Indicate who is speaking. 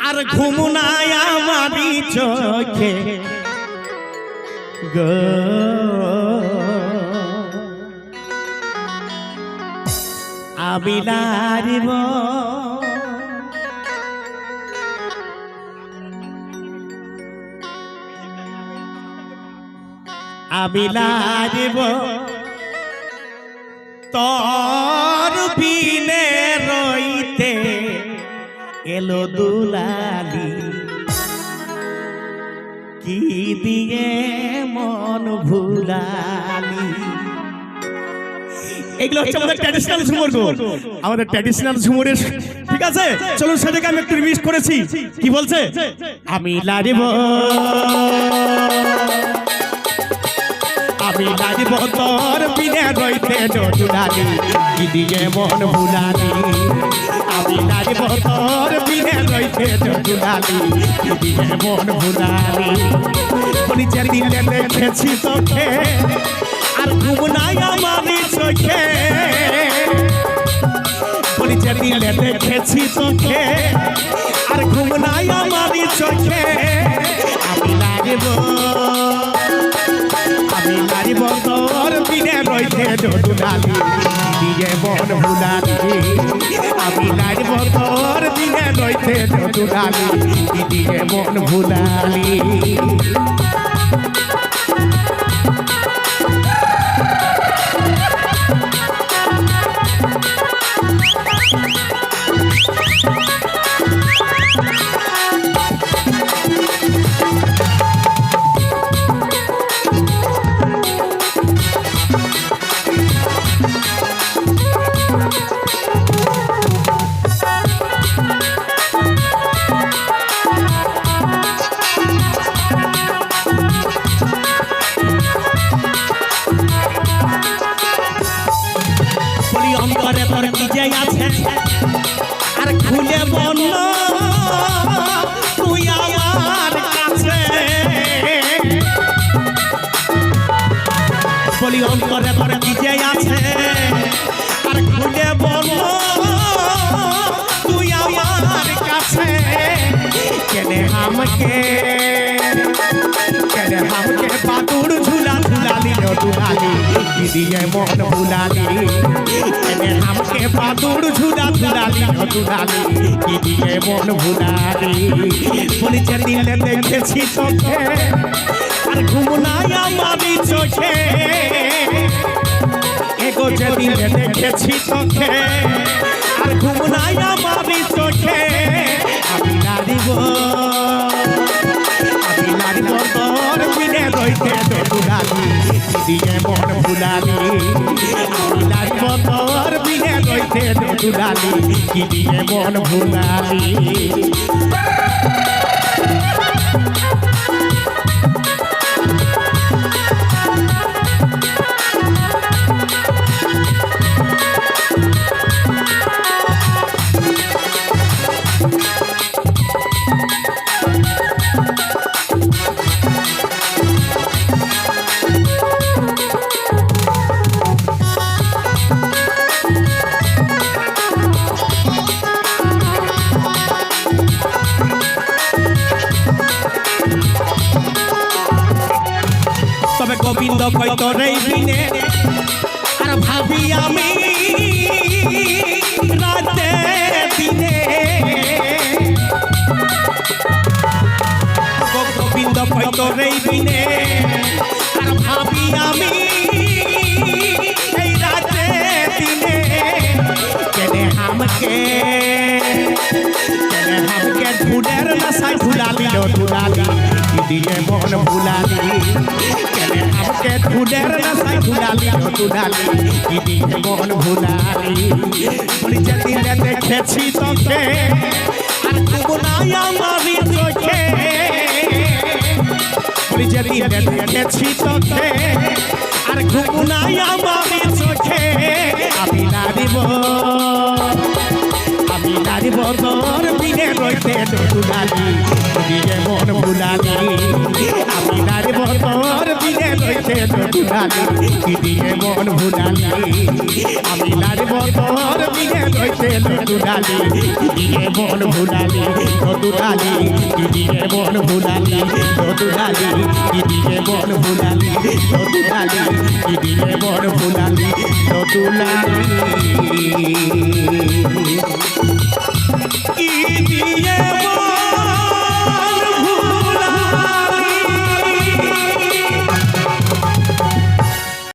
Speaker 1: আর ঘুম নাই আমারি চোখে গো আমি নারিব আমি নারিব তোর বিনে রইতে এলো দুলালি কি দিয়ে মন ভুলালি। এগুলো হচ্ছে আমাদের ট্র্যাডিশনাল ঝুমুর গো, আমাদের ট্র্যাডিশনাল ঝুমুরের। ঠিক আছে, চলুন সেটাকে আমি একটু রিমিক্স করেছি। কি বলছে? আমি লারিব আমি লারিব তোর বিনে রইতে দুলালি কি দিয়ে মন ভুলালি। আমি লারিব তোর বিনে রইতে দুলালি কি দিয়ে মন ভুলালি। পরিচয় দিলে দেখেছি তোকে আর ঘুম নাই আমারি চোখে। পরিচয় দিলে দেখেছি তোকে আর ঘুম নাই আমারি চোখে। আমি লারিব তোর বিনে রইতে দুলালি দিয়ে মন ভুলালি। আমি লারিব তোর বিনে রইতে দুলালি দিয়ে মন ভুলালি। অন্তরে তোর কি যে আছে আর খুলে বল তুই আমার কাছে। বলি অন্তরে তোর কি যে আছে আর খুলে বল তুই আমার কাছে। কেনে আমাকে বাদুর ঝুলা ঝুলালি দুলালি কি দিয়ে মন ভুলালি। কেনে আমাকে বাদুর ঝুলা ঝুলালি দুলালি কি দিয়ে মন ভুলালি। পরিচয় দিলে দেখেছি তোকে আর ঘুম নাই আমারি চোখে। এগো যে দিলে দেখেছি তোকে আর ঘুম নাই আমারি চোখে। আমি নারিব তোর বিনে রইতে দুলালি দিয়ে মন ভুলালি। আমি লারিব তোর বিনে রইতে দুলালি কি দিয়ে মন ভুলালি। তবে গোবিন্দ কই তোর এই বিনে আর ভাবি আমি রাতে দিনে। গোবিন্দ কই তোর এই বিনে আর ভাবি আমি এই রাতে দিনে। কেনে আমাকে ধুনের নশায় ভুলালি দুলালি কি দিয়ে মন ভুলালি। কেনে আমাকে ধুনের নশায় ভুলালি দুলালি কি দিয়ে মন ভুলালি। পরিচয় দিলে দেখেছি তোকে আর ঘুম নাই আমারি চোখে। পরিচয় দিলে দেখেছি তোকে আর ঘুম নাই আমারি চোখে। আমি নারিব তোর বিনে রইতে দুলালি দিয়ে মন ভুলালি। আমি নারিব তোর বিনে রইতে রইছে দুলালি কি দিয়ে মন ভুলালি আমি নারব তোর বিনে রইছে দুলালি কি দিয়ে মন ভুলালি দুলালি কি দিয়ে মন ভুলালি দুলালি কি দিয়ে মন ভুলালি দুলালি কি দিয়ে মন ভুলালি দুলালি